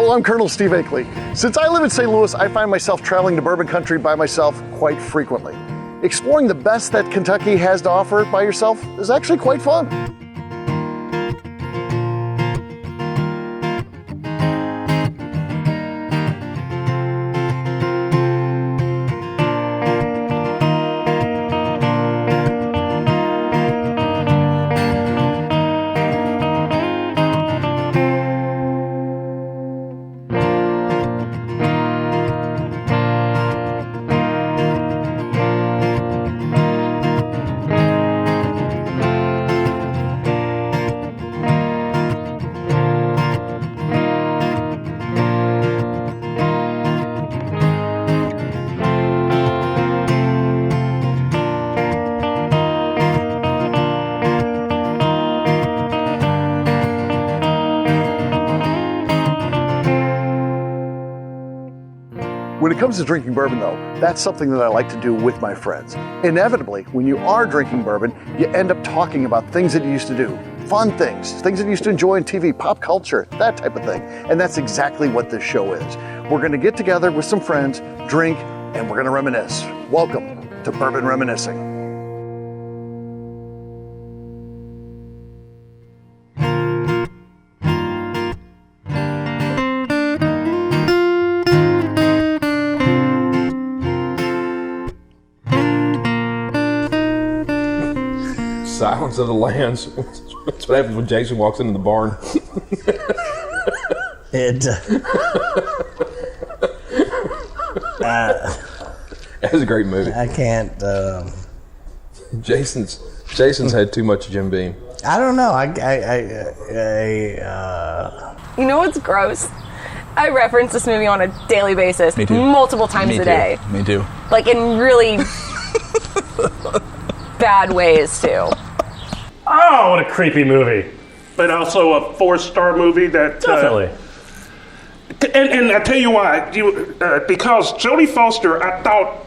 Hello, I'm Colonel Steve Akeley. Since I live in St. Louis, I find myself traveling to bourbon country by myself quite frequently. Exploring the best that Kentucky has to offer by yourself is actually quite fun. When it comes to drinking bourbon though, that's something that I like to do with my friends. Inevitably, when you are drinking bourbon, you end up talking about things that you used to do. Fun things that you used to enjoy on TV, pop culture, that type of thing. And that's exactly what this show is. We're gonna get together with some friends, drink, and we're gonna reminisce. Welcome to Bourbon Reminiscing. Silence of the Lambs. That's what happens when Jason walks into the barn. That was a great movie. I can't. Jason's had too much Jim Beam. I don't know. You know what's gross? I reference this movie on a daily basis, multiple times a day. Me too. Like in really bad ways too. Oh, what a creepy movie. But also a 4-star movie that... Definitely. And I tell you why. Because Jodie Foster, I thought,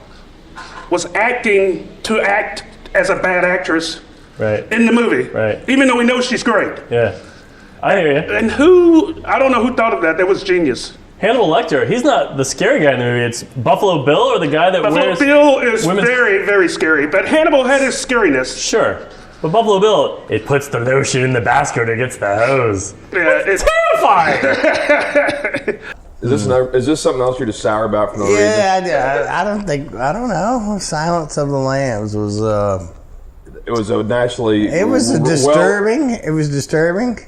was acting to act as a bad actress in the movie. Right. Even though we know she's great. Yeah. I hear you. And I don't know who thought of that. That was genius. Hannibal Lecter, he's not the scary guy in the movie. It's Buffalo Bill or the guy that Buffalo wears... Bill is very, very scary. But Hannibal had his scariness. Sure. But Buffalo Bill, it puts the lotion in the basket and gets the hose. Yeah, it's terrifying. Is this something else you're just sour about for no reason? Yeah, I don't know. Silence of the Lambs was... It was a naturally... It was disturbing. It was disturbing.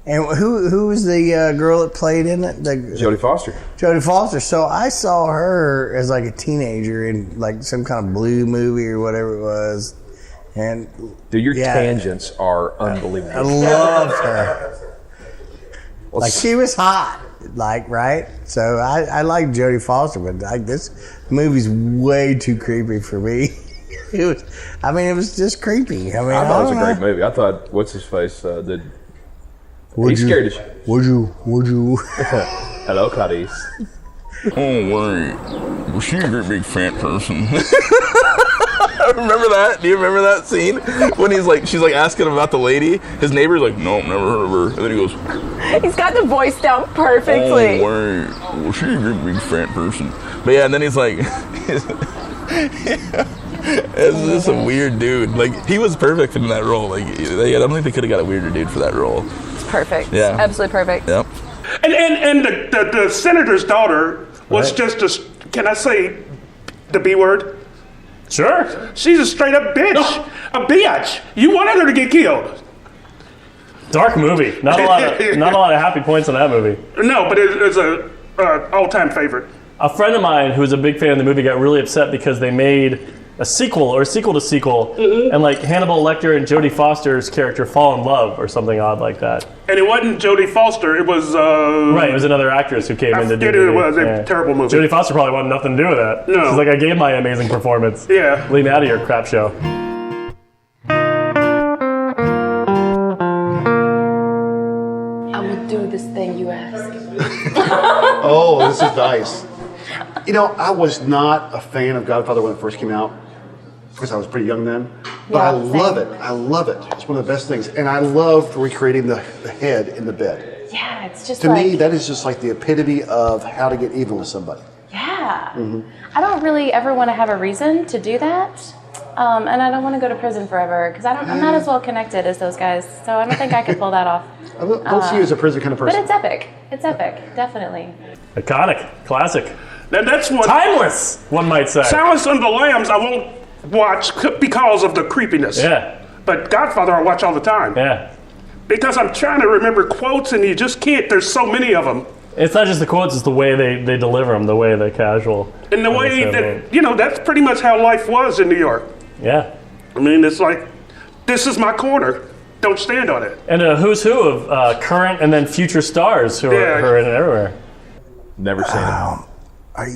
And who was the girl that played in it? Jodie Foster. Jodie Foster. So I saw her as like a teenager in like some kind of blue movie or whatever it was. And dude, your tangents are unbelievable. I loved her. Like she was hot, like right. So I like Jodie Foster, but like this movie's way too creepy for me. It was just creepy. I thought it was a great movie. I thought what's his face did. He's scared as shit. Would you? Hello, Clarice. Oh wait, was she a great big fat person? Remember that? Do you remember that scene when she's like asking him about the lady? His neighbor's like, no, never heard of her. And then he goes, he's got the voice down perfectly. Oh wait, was she a great big fat person? But yeah, and then he's like, it's just a weird dude. Like he was perfect in that role. Like I don't think they could have got a weirder dude for that role. It's perfect. Yeah, absolutely perfect. Yep. And the senator's daughter was just can I say the B word? Sure. She's a straight up bitch. A bitch. You wanted her to get killed. Dark movie. Not a lot of happy points in that movie. No, but it's a all-time favorite. A friend of mine who was a big fan of the movie got really upset because they made a sequel to sequel, and like Hannibal Lecter and Jodie Foster's character fall in love or something odd like that. And it wasn't Jodie Foster, it was... right, it was another actress who came in to do it. It was a terrible movie. Jodie Foster probably wanted nothing to do with that. No. She's like, I gave my amazing performance. Yeah. Leave me out of your crap show. I will do this thing you ask. Oh, this is nice. You know, I was not a fan of Godfather when it first came out because I was pretty young then. But I love it. I love it. It's one of the best things. And I love recreating the head in the bed. Yeah, it's just To me, that is just like the epitome of how to get even with somebody. Yeah. I don't really ever want to have a reason to do that. And I don't want to go to prison forever because I'm not as well connected as those guys. So I don't think I could pull that off. I don't see you as a prison kind of person. But it's epic. It's epic, definitely. Iconic, classic, Now that's one. timeless. One might say. Silence of the Lambs I won't watch because of the creepiness. Yeah, But Godfather I watch all the time. yeah. Because I'm trying to remember quotes and you just can't. There's so many of them. It's not just the quotes; it's the way they deliver them, the way they're casual. And the way that, that's pretty much how life was in New York. Yeah. I mean, it's like, this is my corner. Don't stand on it. And a who's who of current and then future stars who are in it everywhere. Never seen it. Are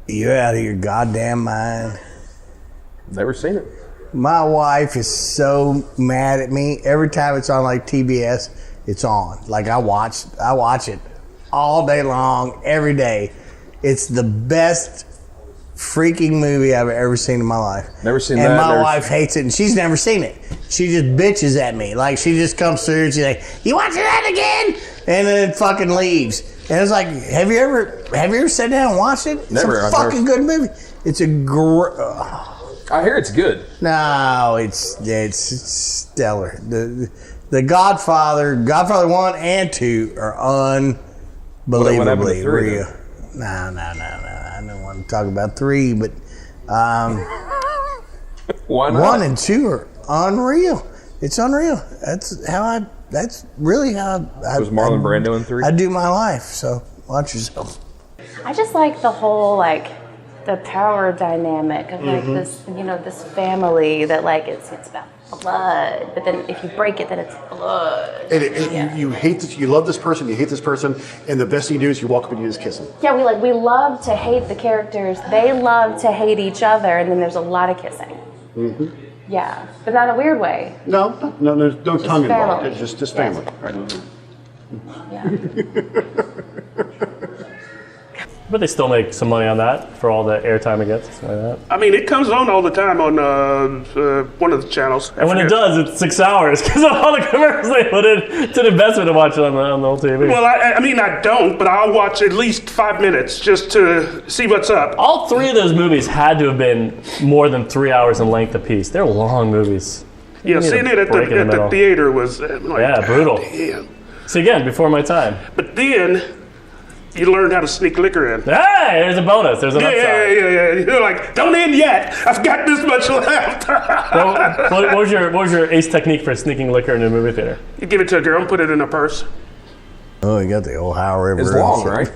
you out of your goddamn mind? Never seen it. My wife is so mad at me. Every time it's on like TBS, it's on. Like I watch it all day long, every day. It's the best freaking movie I've ever seen in my life. Never seen and that. And my wife hates it, and she's never seen it. She just bitches at me. Like she just comes through and she's like, "You watching that again?" And then it fucking leaves. And it's like, have you ever sat down and watched it? Never. It's a fucking good movie. It's a I hear it's good. No, it's stellar. The Godfather 1 and 2 are unbelievably real. No. I don't want to talk about 3, but Why not? 1 and 2 are unreal. It's unreal. That's really how I Was Marlon Brando in 3? I do my life. So watch yourself. I just like the whole the power dynamic of this, this family that it's about blood, but then if you break it, then it's blood. And you hate this, you love this person, you hate this person, and the best thing you do is you walk up and you just kiss them. Yeah, we love to hate the characters. They love to hate each other, and then there's a lot of kissing. Mm-hmm. Yeah, but not in a weird way. No, there's no tongue involved. Family. It's just family. Yes. Right. Yeah. But they still make some money on that for all the airtime it gets. Like that. I mean, it comes on all the time on one of the channels. And when it does, it's 6 hours because of all the commercials they put in to the investment to watch it on the old TV. Well, I mean, I don't, but I'll watch at least 5 minutes just to see what's up. All 3 of those movies had to have been more than 3 hours in length apiece. They're long movies. Yeah, seeing it at the theater was brutal. Damn. See, again, before my time. But then you learn how to sneak liquor in. Hey, there's a bonus. There's an upside. Yeah. You're like, don't end yet. I've got this much left. What was your ace technique for sneaking liquor into a movie theater? You give it to a girl and put it in a purse. Oh, you got the Ohio River. It's long, right?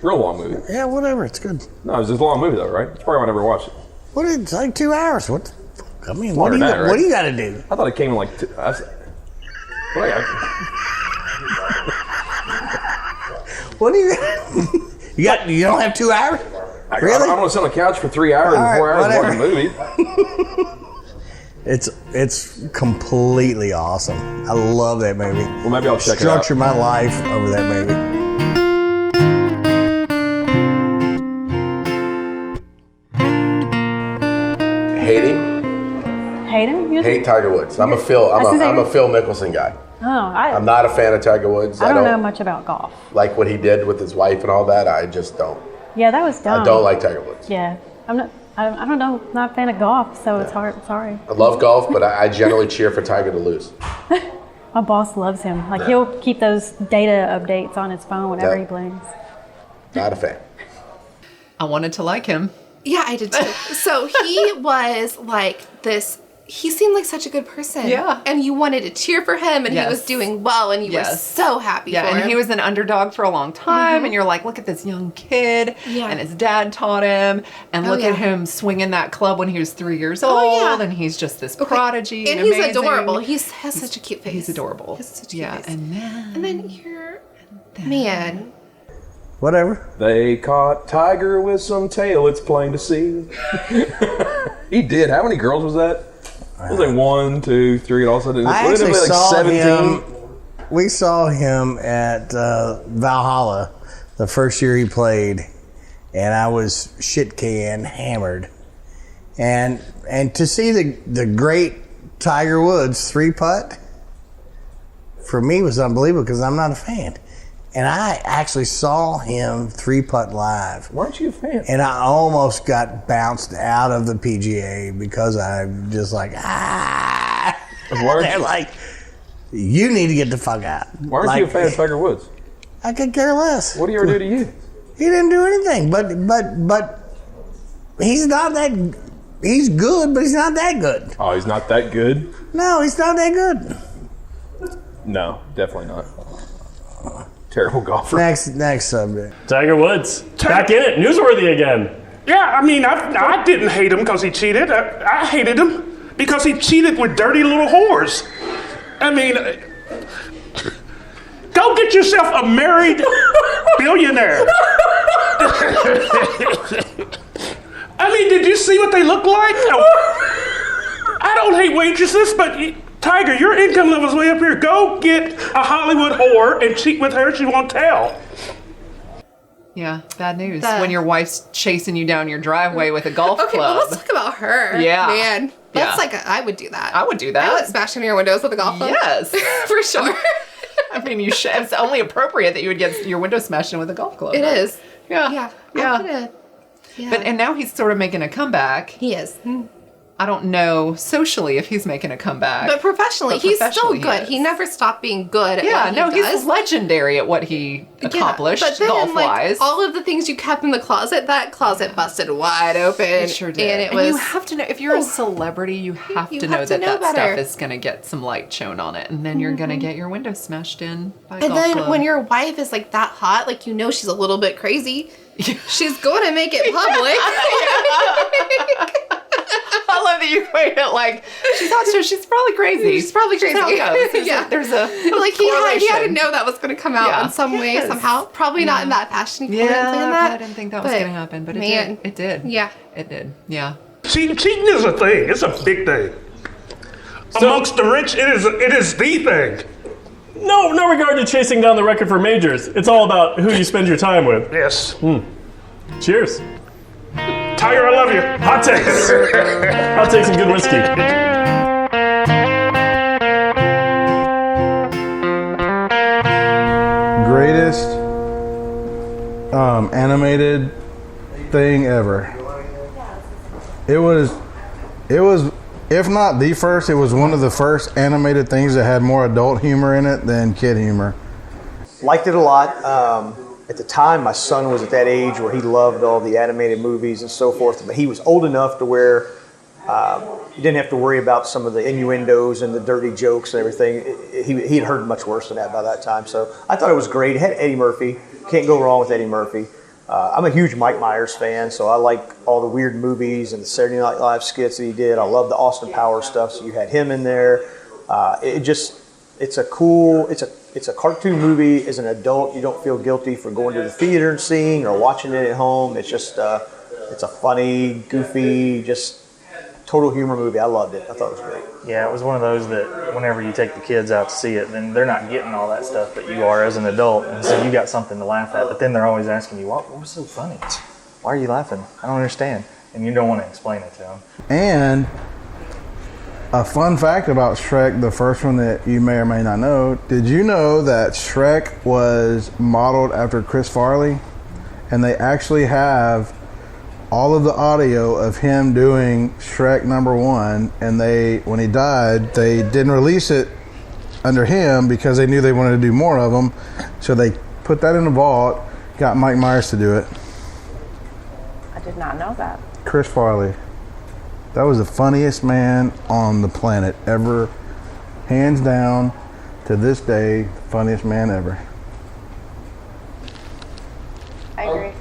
Real long movie. Yeah, whatever. It's good. No, it's just a long movie though, right? It's probably why I never watched it. What? It's like 2 hours. What? The fuck? I mean, what do you got to do? I thought it came in like. What do you got? You don't have 2 hours? Really? I'm gonna sit on the couch for 3 hours and 4 hours watching a movie. It's completely awesome. I love that movie. Well, maybe I'll check it out. Structure my life over that movie. Hate him? Hate Tiger Woods. I'm a Phil Mickelson guy. Oh, I'm not a fan of Tiger Woods. I don't know much about golf. Like what he did with his wife and all that. I just don't. Yeah, that was dumb. I don't like Tiger Woods. Yeah, I'm not. I don't know. Not a fan of golf, so it's hard. Sorry. I love golf, but I generally cheer for Tiger to lose. My boss loves him. Like he'll keep those data updates on his phone whenever he plays. Not a fan. I wanted to like him. Yeah, I did too. So he was like this. He seemed like such a good person. Yeah. And you wanted to cheer for him, and he was doing well, and you were so happy for him. And he was an underdog for a long time, and you're like, look at this young kid, and his dad taught him, and look at him swinging that club when he was 3 years old, and he's just this prodigy. And he's adorable. He has such a cute face. He's adorable. He has such a cute face. And then you're, man. Whatever. They caught Tiger with some tail, it's plain to see. He did. How many girls was that? It was like 1, 2, 3, and all of a sudden I actually saw 17. him. We saw him at Valhalla the first year he played, and I was shit can hammered. And to see the great Tiger Woods 3-putt, for me was unbelievable because I'm not a fan. And I actually saw him 3-putt live. Weren't you a fan? And I almost got bounced out of the PGA because I'm just like, They're like, you need to get the fuck out. Why aren't you a fan of Tiger Woods? I could care less. What did he ever do to you? He didn't do anything, but he's not that. He's good, but he's not that good. Oh, he's not that good? No, he's not that good. No, definitely not. Terrible golfer. Next subject. Tiger Woods. Back in it. Newsworthy again. Yeah, I mean, I didn't hate him because he cheated. I hated him because he cheated with dirty little whores. I mean, go get yourself a married billionaire. I mean, did you see what they look like? I don't hate waitresses, but Tiger, your income level's way up here. Go get a Hollywood whore and cheat with her. She won't tell. Yeah, bad news. When your wife's chasing you down your driveway with a golf club. Okay, well, let's talk about her. Yeah. Man, that's Yeah. I would do that. I would do that. I would smash into your windows with a golf club. Yes. For sure. I mean, it's only appropriate that you would get your window smashed in with a golf club. It is. Yeah. Yeah. Yeah. Yeah. And now he's sort of making a comeback. He is. I don't know socially if he's making a comeback. But professionally, he's still good. is. He never stopped being good at what he does. He's legendary at what he accomplished but then, golf-wise. all of the things you kept in the closet, that closet busted wide open. It sure did. And it was. you have to know, if you're a celebrity, you have to know that better. stuff is going to get some light shown on it. And then you're going to get your window smashed in by a And golf then club. when your wife is like that hot, like she's a little bit crazy, she's going to make it public. I love that you equate it like she's not sure. She's probably crazy. She's probably crazy. That's how it goes. Yeah. There's a like he had to know that was going to come out Yeah. in some way, Yes. somehow. Probably not in that fashion. He Yeah, didn't plan that. I didn't think that was going to happen, but it man, did. It did. Yeah. It did. Yeah. Cheating is a thing. It's a big thing. Amongst the rich, it is the thing. No regard to chasing down the record for majors. It's all about who you spend your time with. Yes. Cheers. Tiger, I love you. Hot takes. Hot takes and good whiskey. Greatest animated thing ever. It was, if not the first, it was one of the first animated things that had more adult humor in it than kid humor. Liked it a lot. At the time, my son was at that age where he loved all the animated movies and so forth, but he was old enough to where he didn't have to worry about some of the innuendos and the dirty jokes and everything. He had heard much worse than that by that time, so I thought it was great. It had Eddie Murphy. Can't go wrong with Eddie Murphy. I'm a huge Mike Myers fan, so I like all the weird movies and the Saturday Night Live skits that he did. I love the Austin Powers stuff, so you had him in there. It's a cartoon movie. As an adult, you don't feel guilty for going to the theater and seeing or watching it at home. It's just it's a funny, goofy, just total humor movie. I loved it. I thought it was great. Yeah, it was one of those that whenever you take the kids out to see it, then they're not getting all that stuff that you are as an adult, and so you got something to laugh at. But then they're always asking you, "What was so funny? Why are you laughing? I don't understand." And you don't want to explain it to them. And a fun fact about Shrek, the first one that you may or may not know, did you know that Shrek was modeled after Chris Farley? And they actually have all of the audio of him doing Shrek #1, and when he died, they didn't release it under him because they knew they wanted to do more of them. So they put that in a vault, got Mike Myers to do it. I did not know that. Chris Farley. That was the funniest man on the planet ever. Hands down, to this day, funniest man ever. I agree.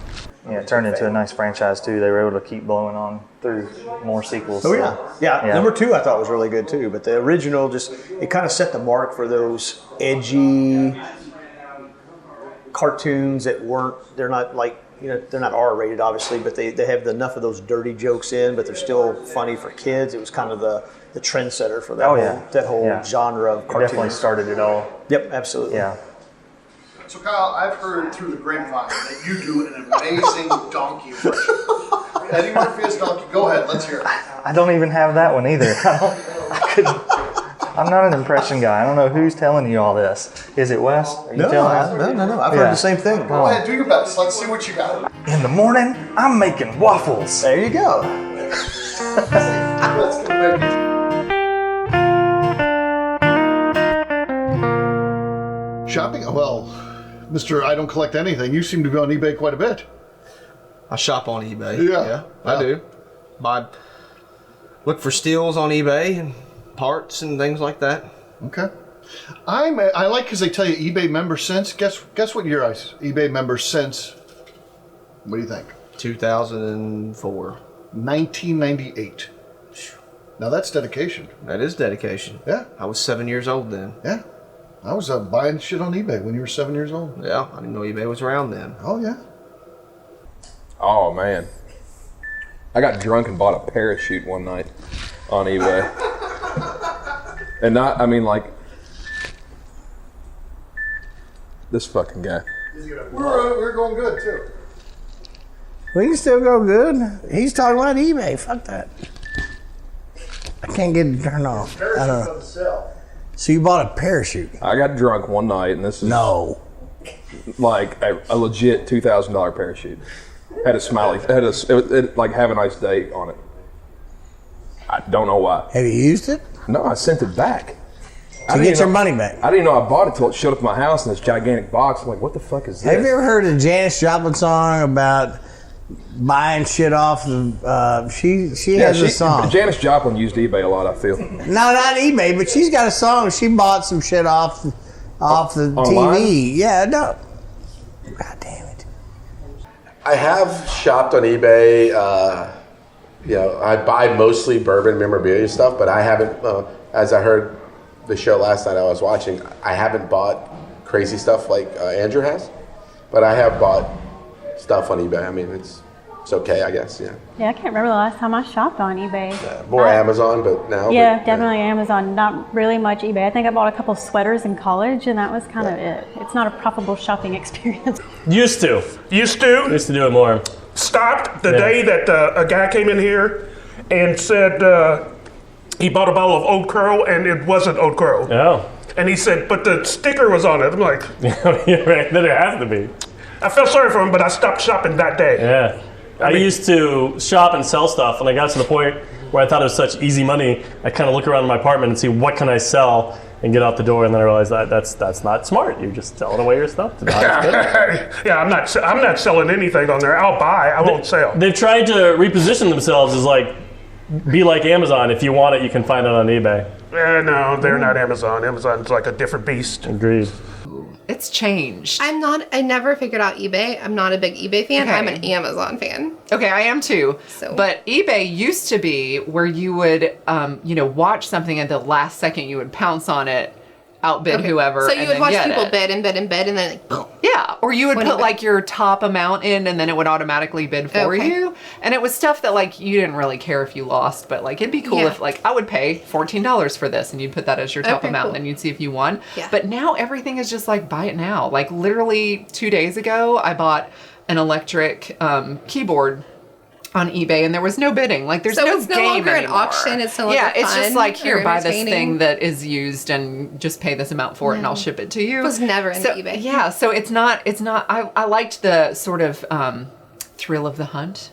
Yeah, it turned into a nice franchise too. They were able to keep blowing on through more sequels. Oh yeah. Number 2 I thought was really good too, but the original it kind of set the mark for those edgy cartoons that they're not like, they're not R-rated obviously, but they have enough of those dirty jokes in, but they're still funny for kids. It was kind of the trendsetter for that whole genre of cartoons. It definitely started it all. Yep, absolutely. Yeah. So Kyle, I've heard through the grapevine that you do an amazing donkey impression. Eddie Murphy is donkey. Go ahead, let's hear it. I don't even have that one either. I couldn't. I'm not an impression guy. I don't know who's telling you all this. Is it Wes? Are you telling us? No. I've heard the same thing. Go ahead, do your best. Let's see what you got. In the morning, I'm making waffles. There you go. Let's get ready. Shopping? Well, Mr. I don't collect anything. You seem to be on eBay quite a bit. I shop on eBay. Yeah. I do. Look for steals on eBay and parts and things like that. Okay. I like because they tell you eBay member since. Guess what year eBay member since? What do you think? 2004. 1998. Now that's dedication. That is dedication. Yeah. I was 7 years old then. Yeah. I was buying shit on eBay when you were 7 years old. Yeah, I didn't know eBay was around then. Oh, yeah. Oh, man. I got drunk and bought a parachute one night on eBay. And this fucking guy. We're going good, too. We can still go good. He's talking about eBay. Fuck that. I can't get it turned off. I don't know. So you bought a parachute? I got drunk one night, and this is like a legit $2,000 parachute. Had a smiley. It like have a nice day on it. I don't know why. Have you used it? No, I sent it back. To get your money back. I didn't know I bought it till it showed up in my house in this gigantic box. I'm like, what the fuck is this? Have you ever heard a Janis Joplin song about buying shit off the? She has a song. Janis Joplin used eBay a lot, I feel. No, not eBay, but she's got a song. She bought some shit off the online? TV. Yeah, no. God damn it. I have shopped on eBay. I buy mostly bourbon memorabilia stuff, but I haven't, as I heard the show last night I was watching, I haven't bought crazy stuff like Andrew has, but I have bought stuff on eBay. I mean, it's okay, I guess, yeah. Yeah, I can't remember the last time I shopped on eBay. More Amazon, but now. Yeah, definitely Amazon. Not really much eBay. I think I bought a couple sweaters in college, and that was kind of it. It's not a profitable shopping experience. Used to do it more. Stopped the day that a guy came in here and said he bought a bottle of Old Crow, and it wasn't Old Crow. Oh. And he said, but the sticker was on it. I'm like, right, then it has to be. I felt sorry for him, but I stopped shopping that day. Yeah. I used to shop and sell stuff, and I got to the point where I thought it was such easy money. I kind of look around my apartment and see what can I sell and get out the door, and then I realized that's not smart. You're just selling away your stuff. Yeah, I'm not selling anything on there. I'll buy. I won't sell. They've tried to reposition themselves as be like Amazon. If you want it, you can find it on eBay. No, they're not Amazon. Amazon's like a different beast. Agreed. It's changed. I never figured out eBay. I'm not a big eBay fan. Okay. I'm an Amazon fan. Okay, I am too. But eBay used to be where you would, watch something and the last second you would pounce on it, outbid whoever. So you and would then watch get people it. bid and bid and bid, and then boom. Yeah, or you would put your top amount in, and then it would automatically bid for you. And it was stuff that you didn't really care if you lost, but it'd be cool if I would pay $14 for this, and you'd put that as your top amount, and then you'd see if you won. Yeah. But now everything is just buy it now. Literally 2 days ago, I bought an electric keyboard on eBay, and there was no bidding. There's no it's no game longer anymore. an auction. It's no longer it's just fun here, or buy this entertaining. thing that is used, and just pay this amount for it, and I'll ship it to you. I was never into eBay. Yeah, so it's not. I liked the sort of thrill of the hunt.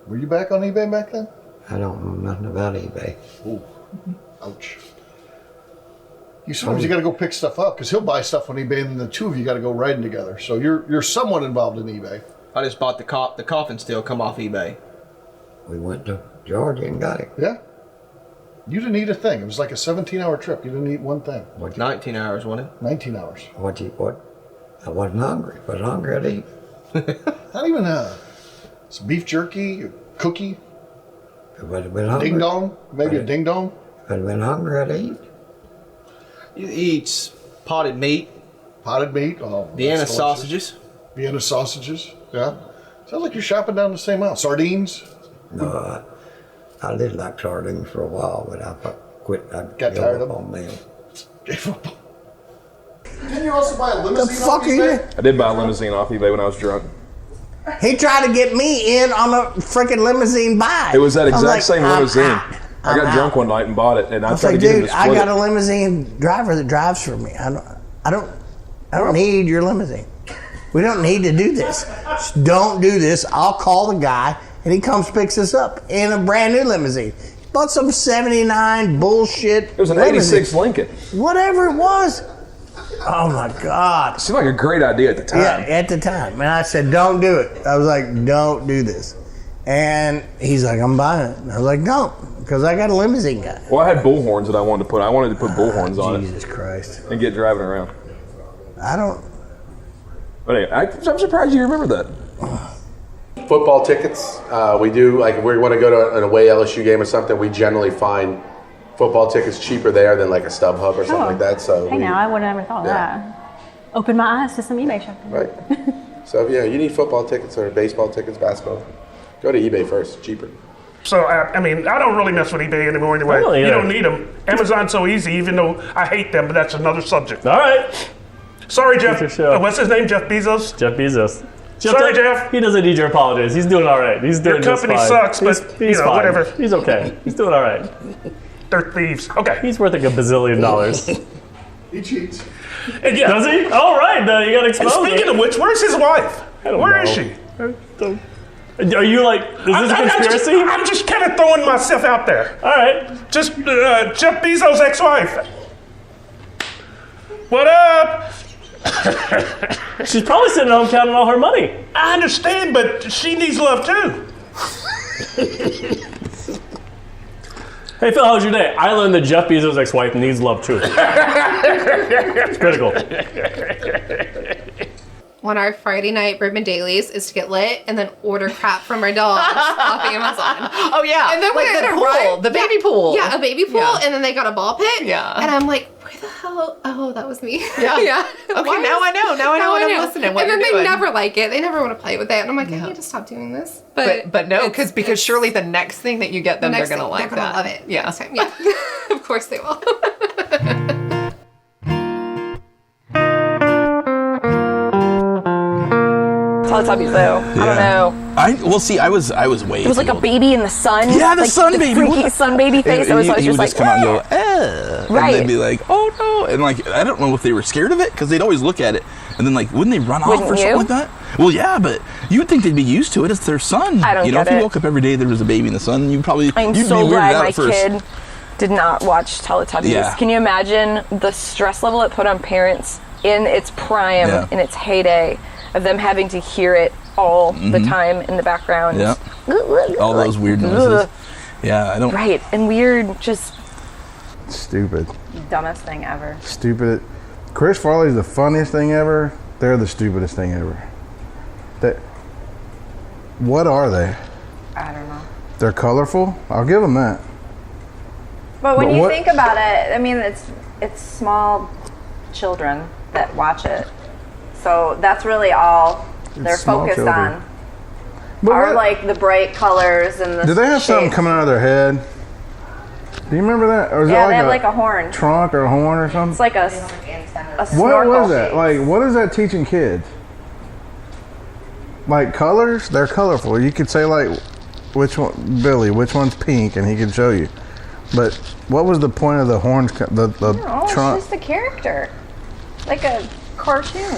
Were you back on eBay back then? I don't know nothing about eBay. Ooh. Ouch. You sometimes you got to go pick stuff up because he'll buy stuff on eBay, and then the two of you got to go riding together. So you're somewhat involved in eBay. I just bought the coffin still come off eBay. We went to Georgia and got it. Yeah. You didn't eat a thing. It was like a 17-hour trip. You didn't eat one thing. 19 hours, wasn't it? 19 hours. What? I wasn't hungry. If I was hungry, I'd eat. Not even some beef jerky, a cookie. If I'd have been hungry. Ding dong? Maybe a ding dong? If I'd been hungry, I'd eat. You eat potted meat. Potted meat? Oh, Vienna sausages. Vienna sausages, yeah. Sounds like you're shopping down the same aisle. Sardines? No, I did like sardines for a while, but I quit. I got tired of on them. Didn't you also buy a limousine off eBay? I did buy a limousine off eBay when I was drunk. He tried to get me in on a freaking limousine buy. It was that exact same limousine. I got drunk one night and bought it, and I was tried like, to get him dude, to I split got it. a limousine driver that drives for me. I don't need your limousine. We don't need to do this. Just don't do this. I'll call the guy, and he comes picks us up in a brand new limousine. Bought some 79 bullshit. It was an limousine. 86 Lincoln. Whatever it was. Oh my God. It seemed like a great idea at the time. Yeah, at the time. And I said, don't do it. I was like, don't do this. And he's like, I'm buying it. And I was like, don't, because I got a limousine guy. Well, I had bullhorns that I wanted to put. I wanted to put bullhorns on it. Jesus Christ. And get driving around. I don't. But anyway, I'm surprised you remember that. Football tickets. We do, like, if we want to go to an away LSU game or something, we generally find football tickets cheaper there than like a StubHub or something like that. So Hey, now I would have never thought of that. Open my eyes to some eBay shopping. Right. So yeah, you need football tickets or baseball tickets, basketball. Go to eBay first, cheaper. So, I mean, I don't really mess with eBay anymore anyway. Really? You don't need them. Amazon's so easy, even though I hate them, but that's another subject. All right. Sorry, Jeff. What's his name? Jeff Bezos? Jeff Bezos. Sorry, Jeff. He doesn't need your apologies. He's doing all right. He's doing Your just company fine. sucks, but, he's you know, fine. whatever. He's okay. He's doing all right. They're thieves. Okay. He's worth like $1 bazillion. He cheats. And yeah. Does he? All right, now you got to expose And speaking of which, where's his wife? Where is she? Are you like, is this a conspiracy? I'm just kind of throwing myself out there. All right. Just Jeff Bezos' ex-wife. What up? She's probably sitting at home counting all her money. I understand, but she needs love too. Hey Phil, how was your day? I learned that Jeff Bezos' ex-wife needs love too. It's critical. One of our Friday night bourbon dailies is to get lit and then order crap from our dogs off Amazon. Oh yeah, And then like we're the in a pool, ride. the baby pool. Yeah, a baby pool, Yeah. and then they got a ball pit. Yeah. And I'm like, where the hell? Oh, that was me. Yeah. Yeah. Okay, Why now I know. Now I know what I'm listening, what and then you're they doing. never like it. They never want to play with it. And I'm like, I need to stop doing this. But no, because surely the next thing that you get them, they're gonna like they're gonna that. love it. Yeah. Next time. Yeah. Of course they will. Teletubbies though. I don't know. Well, see, I was way. It was like a baby in the sun. Yeah, the like sun the baby. Freaky sun baby face. It was always he just would like, just come out and go, eh. Right. And they'd be like, oh no. And like, I don't know if they were scared of it because they'd always look at it and then like, wouldn't they run off Wouldn't or something you? like that? Well, yeah, but you would think they'd be used to it. It's their son. I don't You know, get if you it. woke up every day there was a baby in the sun, you'd probably I'm you'd so be weirded glad out my at first. kid did not watch Teletubbies. Yeah. Can you imagine the stress level it put on parents in its prime, Yeah. in its heyday, of them having to hear it all the Mhm. time in the background? Yeah. All those weird Ugh. noises. Yeah, I don't. Right, and weird, just Stupid. dumbest thing ever. Stupid. Chris Farley's the funniest thing ever. They're the stupidest thing ever. What are they? I don't know. They're colorful. I'll give them that. But when But you what- think about it, I mean, it's small children that watch it, so that's really all they're It's small focused children. on. But Are what- like the bright colors and the. Do they have something shapes. coming out of their head? Do you remember that? Or is Yeah, it they have like a horn. trunk or a horn or It's something? like a What snorkel was that? shape. Like, what is that teaching kids? Like colors? They're colorful. You could say like, which one, Billy? Which one's pink? And he could show you. But what was the point of the horns? The Oh, it's trunk? just a character, like a cartoon.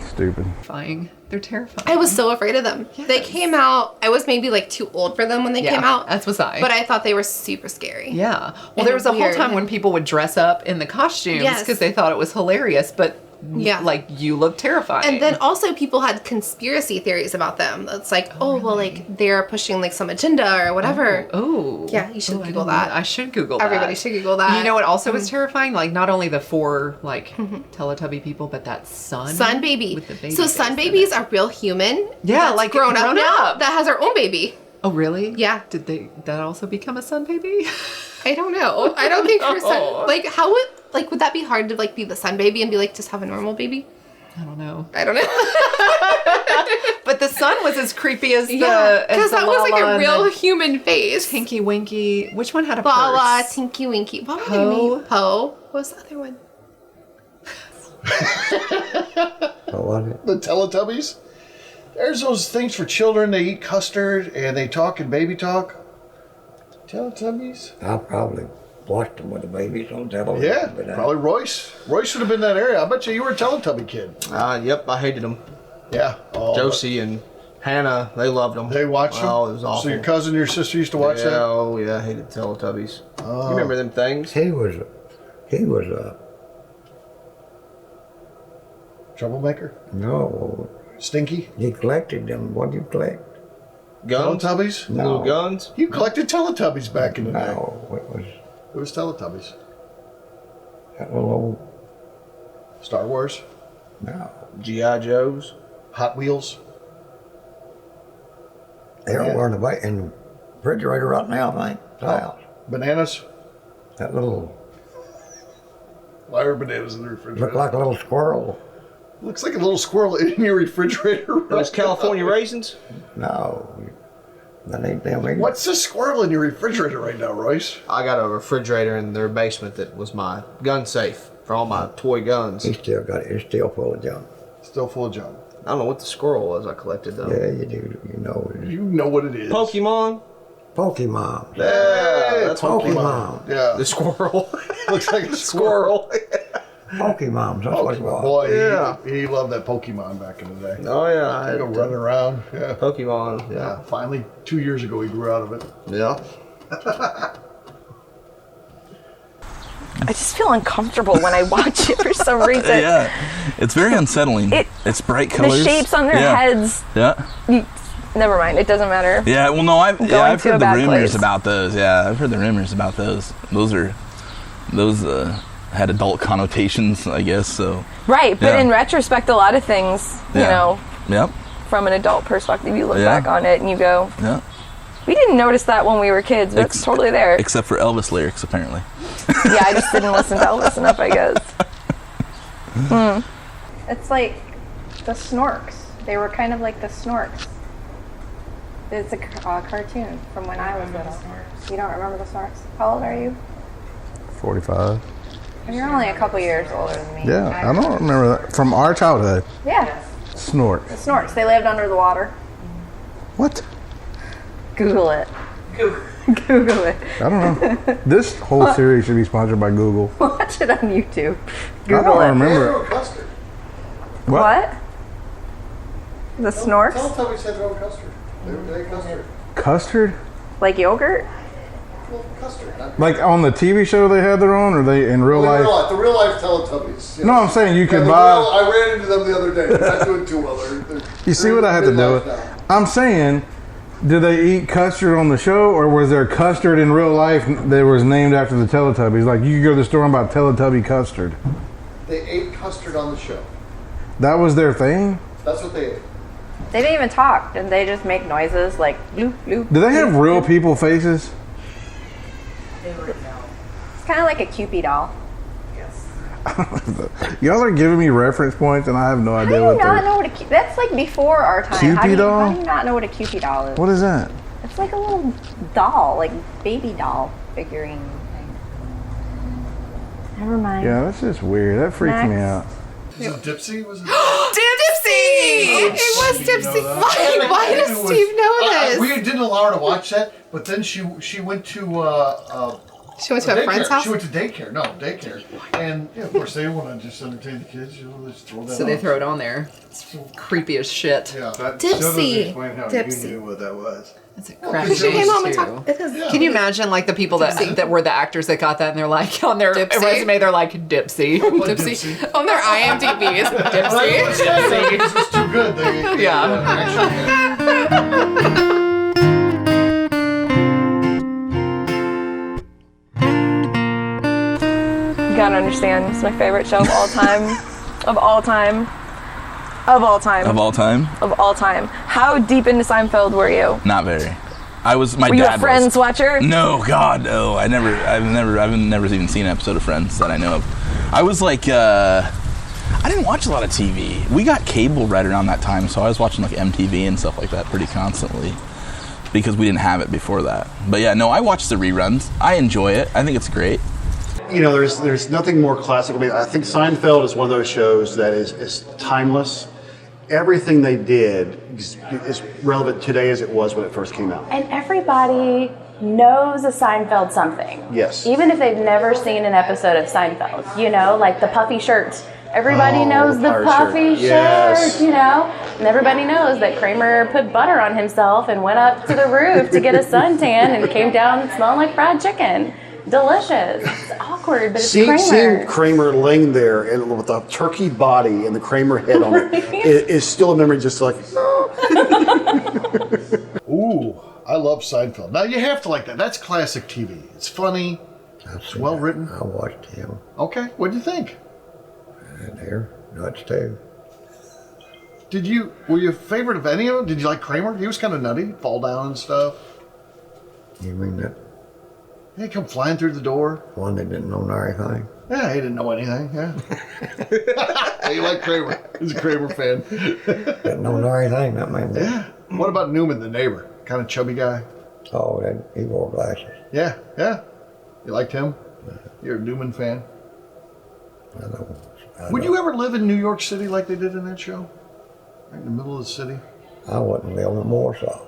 Stupid. Terrifying. They're terrifying. I was so afraid of them. They came out, I was maybe like too old for them when they Yeah, came out. as was I. But I thought they were super scary. Yeah. Well, And there was a whole weird. time when people would dress up in the costumes Yes. because they thought it was hilarious, but Yeah. like you look terrifying. And then also people had conspiracy theories about them. It's like, oh, well, like they're pushing like some agenda or whatever. Oh. Yeah, you should I Google didn't know that. I should Google that. Everybody should Google that. You know what also was Mhm. terrifying? Like not only the four like Teletubby people, but that sun. Sun baby. With the baby So face sun in babies are real human. Yeah, that's like grown up grown now. up. That has our own baby. Oh really? Yeah. Did that also become a sun baby? I don't know. I don't think her No. son. Like how would that be hard to like be the sun baby and be like just have a normal baby? I don't know. I don't know. But the sun was as creepy as Yeah, the because that was like Lala a and real the human face. Tinky Winky. Which one had a Lala, purse? Tinky Winky. What were Poe? they named? Poe. What was the other one? The Teletubbies? There's those things for children. They eat custard and they talk in baby talk. Teletubbies? I probably watched them with the babies on television. Yeah, but probably Royce. Royce would have been that area. I bet you were a Teletubby kid. Yep, I hated them. Yeah. Oh, Josie and Hannah, they loved them. They watched them? Oh, it was awful. So your cousin and your sister used to watch that? Oh, yeah, I hated Teletubbies. Oh. You remember them things? He was a troublemaker? No. Stinky? He collected them. What did you collect? Guns? Teletubbies? No. Little guns? You collected Teletubbies back in the day. No, It was Teletubbies. that little old. Star Wars? No. G.I. Joes? Hot Wheels? They're over in the refrigerator right now, I think. The house. Bananas? That little. Why are bananas in the refrigerator? Looked like a little squirrel. Looks like a little squirrel in your refrigerator. Those California raisins? No. That ain't them either. What's the squirrel in your refrigerator right now, Royce? I got a refrigerator in their basement that was my gun safe for all my toy guns. He still got it. It's still full of junk. Still full of junk. I don't know what the squirrel was I collected though. Yeah, you do. You know it. You know what it is. Pokemon? Pokemon. Yeah, that's Pokemon. Yeah. The squirrel. Looks like a squirrel. Pokemon. That's what it was. Boy, Yeah. he loved that Pokemon back in the day. Oh yeah, I He'd had go running around. Yeah. Pokemon. Yeah. Yeah. Finally, 2 years ago, he grew out of it. Yeah. I just feel uncomfortable when I watch it for some reason. Yeah, it's very unsettling. It's bright colors. The shapes on their heads. Yeah. Never mind. It doesn't matter. Yeah. Well, no, I've to heard a the bad rumors place. about those. Yeah, I've heard the rumors about those. Those had adult connotations, I guess. So. Right, but Yeah. in retrospect, a lot of things, you know, Yep. from an adult perspective, you look Yeah. back on it and you go, Yeah. we didn't notice that when we were kids, but it's totally there. Except for Elvis lyrics, apparently. Yeah, I just didn't listen to Elvis enough, I guess. It's like the Snorks. They were kind of like the Snorks. It's a cartoon from when I was little. You don't remember the Snorks? How old are you? 45. You're only a couple years older than me. Yeah, I don't remember that. From our childhood. Yeah, Snort. the Snorks. They lived under the water. What? Google it. Google it. I don't know. This whole series should be sponsored by Google. Watch it on YouTube. I Google don't it. remember. Custard. What? The Snorks? Teletubbies had their own custard. They ate custard. Custard? Like yogurt? Well, custard. Like on the TV show they had their own, or they in real life? The real life Teletubbies. No, I'm saying you could Yeah, buy. I ran into them the other day. They're not doing too well. You see what I have to do with? I'm saying, did they eat custard on the show, or was there custard in real life that was named after the Teletubbies? Like you could go to the store and buy Teletubby custard. They ate custard on the show. That was their thing. That's what they ate. They didn't even talk. Didn't they just make noises like bloop, bloop? Do they have real people faces? It's kind of like a Cupid doll. Y'all are giving me reference points, and I have no How do idea you what not they're. know what a that's like before our time. Cupid doll? How do you not know what a Cupid doll is? What is that? It's like a little doll, like baby doll figurine thing. Never mind. Yeah, that's just weird. That freaks me out. Was it Dipsy? Was it? Dipsy! It was Dipsy. Why does Steve know this? We didn't allow her to watch that, but then she went to She went to a friend's house? She went to daycare. No, daycare. And yeah, of course they want to just entertain the kids. You know, they just throw that. So they on. throw it on there. It's creepy as shit. Yeah. That still doesn't Dipsy. explain how Dipsy. you knew what that was. That's a Well, crap. 'cause She came home and too. talked- Can you imagine like the people that were the actors that got that and they're like on their Dipsy. resume they're like Dipsy. Dipsy. On their IMDb is Dipsy. It's just too good. You gotta understand, it's my favorite show of all time. Of all time. Of all time. Of all time? Of all time. How deep into Seinfeld were you? Not very. I was. My Were you dad a Friends was. watcher? No, God, no. I've never even seen an episode of Friends that I know of. I was like, I didn't watch a lot of TV. We got cable right around that time, so I was watching like MTV and stuff like that pretty constantly because we didn't have it before that. But yeah, no, I watch the reruns. I enjoy it. I think it's great. You know, there's nothing more classic. I mean, I think Seinfeld is one of those shows that is timeless. Everything they did is relevant today as it was when it first came out. And everybody knows a Seinfeld something. Yes. Even if they've never seen an episode of Seinfeld, you know, like the puffy shirt. Everybody knows the puffy shirt, you know? And everybody knows that Kramer put butter on himself and went up to the roof to get a suntan and came down smelling like fried chicken. Delicious. It's awkward, but it's Kramer. Seeing Kramer laying there and with a turkey body and the Kramer head on it is still a memory just like... Ooh, I love Seinfeld. Now you have to like that. That's classic TV. It's funny. It's well written. I watched him. Okay, what do you think? And they're nuts too. Were you a favorite of any of them? Did you like Kramer? He was kind of nutty, fall down and stuff. You mean that He'd come flying through the door. one that didn't know anything? Yeah, he didn't know anything, yeah. He liked Kramer. He's a Kramer fan. Didn't know anything, that man. Yeah. What about Newman, the neighbor? Kind of chubby guy. Oh, he wore glasses. Yeah, yeah. You liked him? You're a Newman fan? I know. Would you ever live in New York City like they did in that show? Right in the middle of the city? I wouldn't live in Warsaw.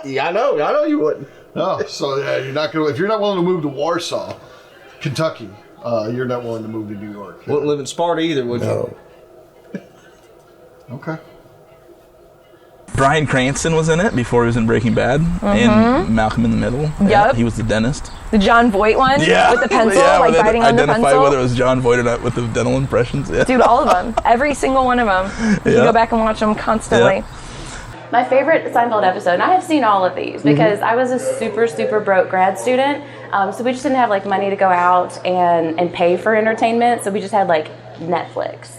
Yeah, I know you wouldn't. No, so yeah, you're not gonna. If you're not willing to move to Warsaw, Kentucky, you're not willing to move to New York. Wouldn't live in Sparta either, would you? Okay. Bryan Cranston was in it before he was in Breaking Bad, and Malcolm in the Middle. Yep. He was the dentist. The John Voight one? Yeah. With the pencil, Yeah, like biting on the pencil? Identify whether it was John Voight or not with the dental impressions. Yeah. Dude, all of them. Every single one of them. You Yeah. go back and watch them constantly. Yeah. My favorite Seinfeld episode, and I have seen all of these because I was a super, super broke grad student. So we just didn't have like money to go out and pay for entertainment. So we just had like Netflix.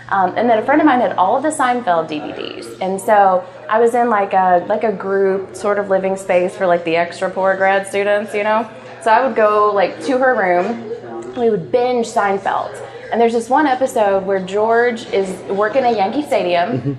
And then a friend of mine had all of the Seinfeld DVDs. And so I was in like a group sort of living space for like the extra poor grad students, you know? So I would go like to her room and we would binge Seinfeld. And there's this one episode where George is working at Yankee Stadium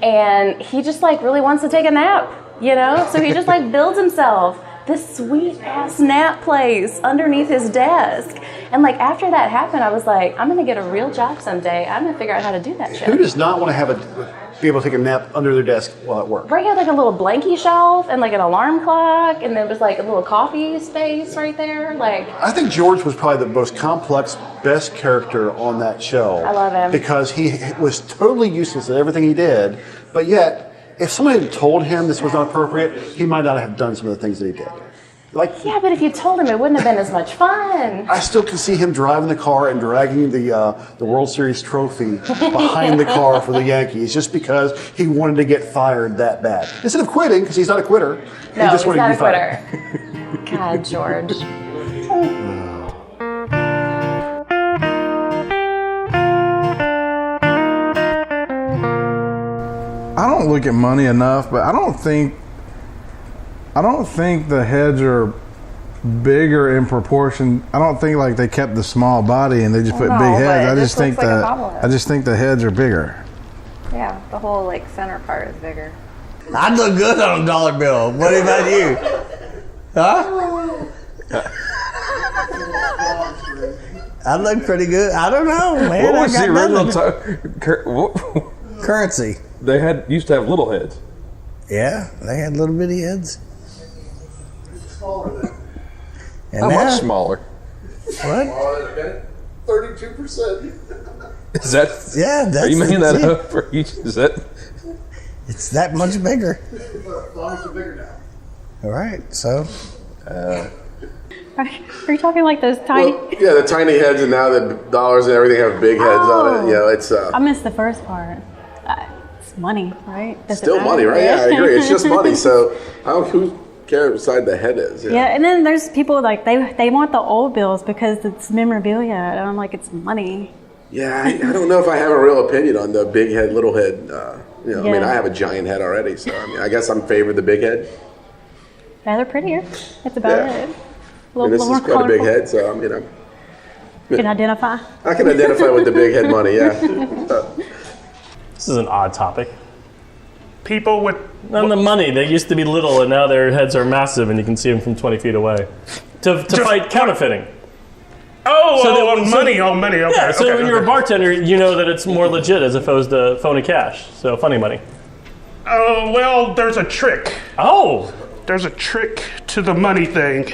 and he just like really wants to take a nap, you know? So he just like builds himself this sweet ass nap place underneath his desk. And like after that happened, I was like, I'm gonna get a real job someday. I'm gonna figure out how to do that shit. Who does not want to be able to take a nap under their desk while at work? Right, he had like a little blankie shelf and like an alarm clock, and there was like a little coffee space right there. Like, I think George was probably the most complex, best character on that show. I love him. Because he was totally useless at everything he did, but yet, if somebody had told him this was not appropriate, he might not have done some of the things that he did. Like, yeah, but if you told him, it wouldn't have been as much fun. I still can see him driving the car and dragging the World Series trophy behind the car for the Yankees just because he wanted to get fired that bad. Instead of quitting, because he's not a quitter. No, he just he's wanted not to be a quitter. God, George. I don't look at money enough, but I don't think the heads are bigger in proportion. I don't think like they kept the small body and they just put big heads. I just think the heads are bigger. Yeah, the whole like center part is bigger. I'd look good on a dollar bill. What about you? Huh? I look pretty good. I don't know, man. What was the original currency? They used to have little heads. Yeah, they had little bitty heads. And How now, much smaller? What? 32%. Is that? Yeah, that's. Are you making that it. up for each? Is that? It's that much bigger. Farmers are bigger now. All right, so. Are you talking like those tiny? Well, yeah, the tiny heads, and now the dollars and everything have big heads on it. You know, it's. I missed the first part. It's money, right? Does it Still matter? money, right? Yeah, I agree. It's just money. So, who cares beside the head is? Yeah, and then there's people like they want the old bills because it's memorabilia, and I'm like, it's money. Yeah, I don't know if I have a real opinion on the big head, little head. I mean, I have a giant head already, so I guess I'm favored the big head. Yeah, they're prettier. That's about it. This is more quite a big colorful. head, so You can identify. I can identify with the big head money. Yeah. This is an odd topic. People with on the money, they used to be little and now their heads are massive and you can see them from 20 feet away. To fight counterfeiting. Money. Okay. Yeah, so okay, when you're a bartender, you know that it's more legit as opposed to phony cash. So funny money. Oh, well, there's a trick. Oh! There's a trick to the money thing.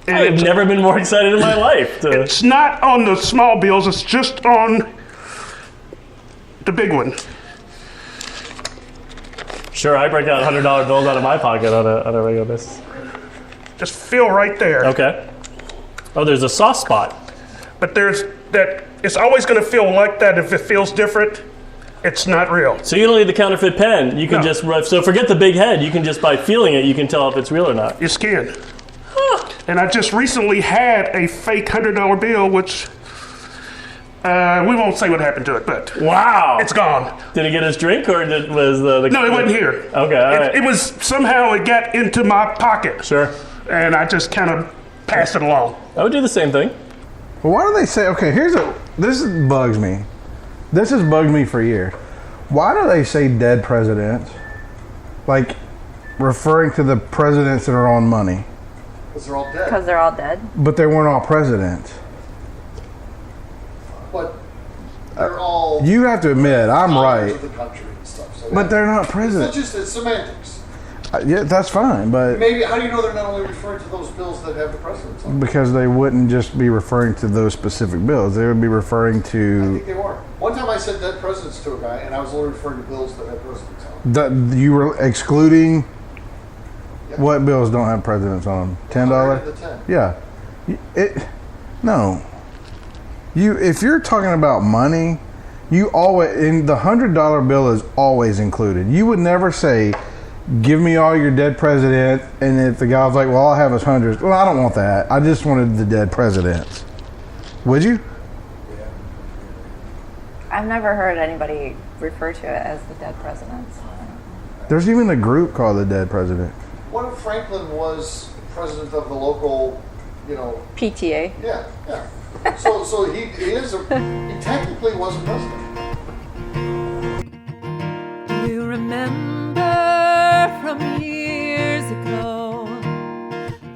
And I've never been more excited in my life. It's not on the small bills, it's just on the big one. Sure, I break out $100 bills out of my pocket on a regular basis. Just feel right there. Okay. Oh, there's a soft spot. But there's that, it's always going to feel like that. If it feels different, it's not real. So you don't need the counterfeit pen. You can just, so forget the big head. You can just, by feeling it, you can tell if it's real or not. You can. And I just recently had a fake $100 bill, which we won't say what happened to it, but wow, it's gone. Did it get his drink, or was the? No, it wasn't here. Okay, all right. It was somehow it got into my pocket. Sure. And I just kind of passed it along. I would do the same thing. Well, why do they say? Okay, this bugs me. This has bugged me for years. Why do they say dead presidents? Like referring to the presidents that are on money. Because they're all dead. Because they're all dead. But they weren't all presidents. But they're all. You have to admit, I'm right. Of the country and stuff. So But they're not presidents. It's semantics. Yeah, that's fine, but Maybe, how do you know they're not only referring to those bills that have the presidents on them? because they wouldn't just be referring to those specific bills, they would be referring I to. think they were. One time I said dead presidents to a guy, and I was only referring to bills that had presidents on them. You were excluding what bills don't have presidents on them? $10? The 10. Yeah. No. If you're talking about money, you always in the $100 bill is always included. You would never say, "Give me all your dead presidents," and if the guy was like, "Well, all I have is hundreds," well, I don't want that. I just wanted the dead presidents. Would you? I've never heard anybody refer to it as the dead presidents. There's even a group called the Dead President. What if Franklin was president of the local, PTA. Yeah. So he technically was a president. Do you remember from years ago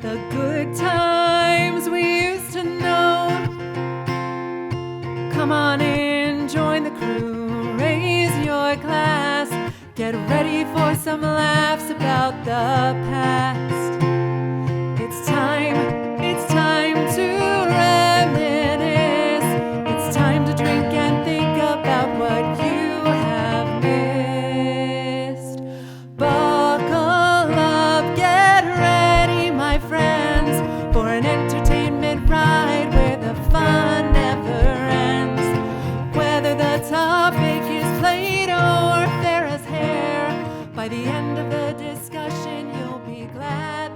the good times we used to know? Come on in, join the crew, raise your glass, get ready for some laughs about the past. It's time to reminisce. It's time to drink and think about what you have missed. Buckle up, get ready, my friends, for an entertainment ride where the fun never ends. Whether the topic is plate or fair as hair, by the end of the discussion you'll be glad